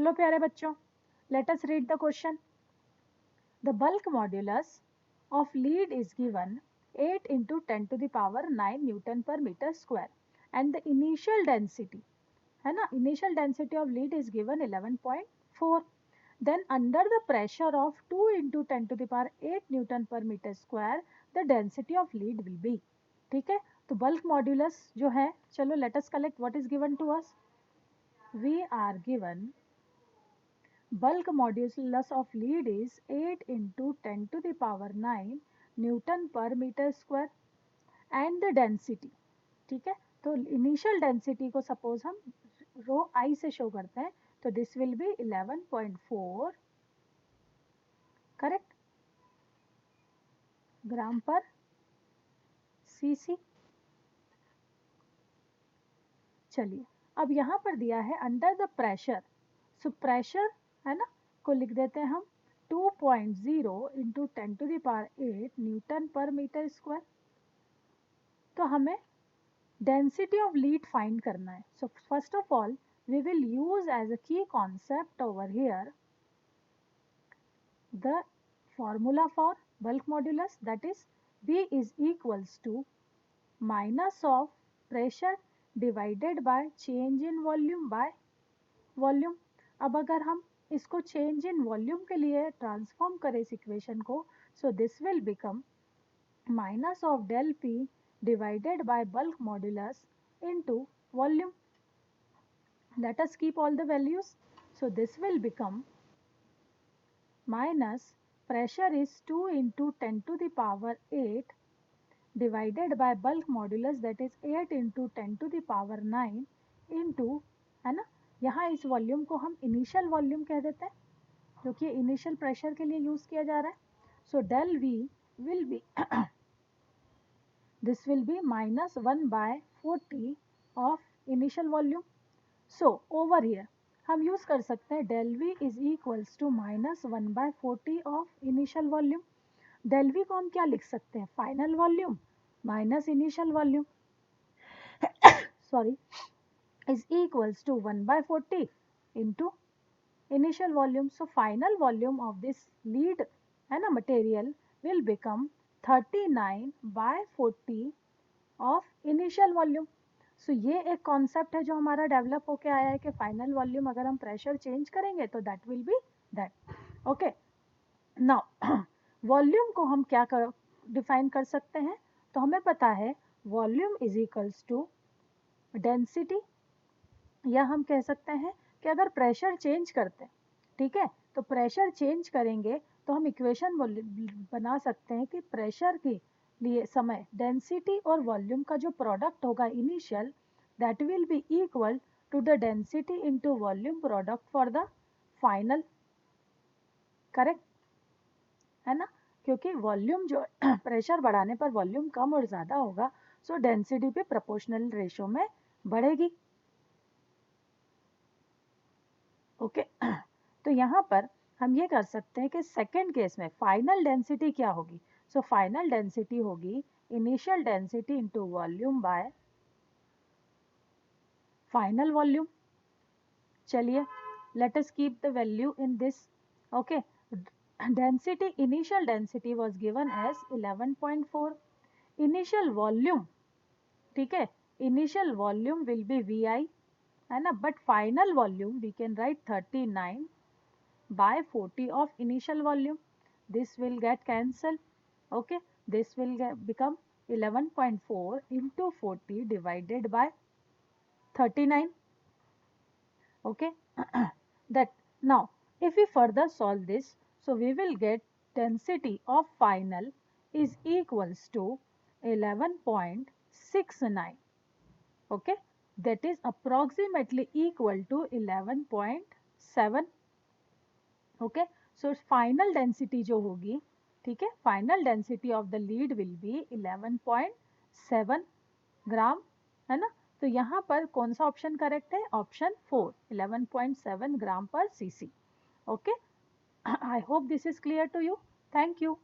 लो प्यारे बच्चों, let us read the question. The bulk modulus of lead is given 8 into 10 to the power 9 Newton per meter square and the initial density, है ना, initial density of lead is given 11.4. Then under the pressure of 2 into 10 to the power 8 Newton per meter square the density of lead will be. ठीक है, तो bulk modulus जो है, चलो let us collect what is given to us. We are given bulk modulus of lead is 8 into 10 to the power 9 Newton per meter square and the density. ठीक है, तो initial density को suppose हम रो आई से show करते हैं, तो this will be 11.4 correct gram per cc. चलिए अब यहाँ पर दिया है under the pressure, so pressure है ना को लिख देते हैं हम 2.0 into 10 to the power 8 newton per metre square. तो हमें डेंसिटी ऑफ लीड फाइंड करना है. So first of all we will use as a key concept over here the formula for bulk modulus, that is B is equals to minus of pressure divided by change in volume by volume. अब अगर हम इसको change in volume के लिए transform करें इस equation को, so this will become minus of del P divided by bulk modulus into volume. Let us keep all the values. So this will become minus pressure is 2 into 10 to the power 8 divided by bulk modulus, that is 8 into 10 to the power 9 into, है ना, यहाँ इस volume को हम initial volume कह देते हैं क्योंकि इनिशियल प्रेशर के लिए यूज किया जा रहा है. So del V will be this will be minus 1/40 of initial volume. So over here हम यूज कर सकते हैं del V is equals to minus 1/40 of initial volume. Del V को हम क्या लिख सकते हैं, final volume minus initial volume sorry is equals to 1/40 into initial volume. So final volume of this lead है ना material will become 39/40 of initial volume. सो ये एक कॉन्सेप्ट है जो हमारा डेवलप होके आया है कि फाइनल वॉल्यूम अगर हम प्रेशर चेंज करेंगे तो that will B that. Okay, now volume को हम क्या डिफाइन कर सकते हैं, तो हमें पता है volume is equals to density, या हम कह सकते हैं कि अगर प्रेशर चेंज करते हैं, ठीक है, तो प्रेशर चेंज करेंगे तो हम इक्वेशन बना सकते हैं कि प्रेशर के लिए समय डेंसिटी और वॉल्यूम का जो प्रोडक्ट होगा initial, that will be equal to the density into volume product for the final. Correct है ना, क्योंकि वॉल्यूम जो प्रेशर बढ़ाने पर वॉल्यूम कम और ज़्यादा होगा, सो डेंसिटी भी प्रोपोर्शनल रेशो में बढ़ेगी. ओके तो यहाँ पर हम ये कर सकते हैं कि सेकेंड केस में फाइनल डेंसिटी क्या होगी. सो फाइनल डेंसिटी होगी initial density into volume by final volume. चलिए let us keep the value in this. Okay, density initial density was given as 11.4. Initial volume, ठीक है, initial volume will be V I, है ना, but final volume we can write 39/40 of initial volume. This will get cancelled. Okay, this will become 11.4 into 40 divided by 39. Okay, that now if we further solve this, so we will get density of final is equals to 11.69. Okay, that is approximately equal to 11.7. Okay, so final density जो होगी, ठीक है, final density of the lead will be 11.7 gram, है ना. तो यहाँ पर कौन सा ऑप्शन करेक्ट है, option 4, 11.7 gram per cc. Okay, I hope this is clear to you. Thank you.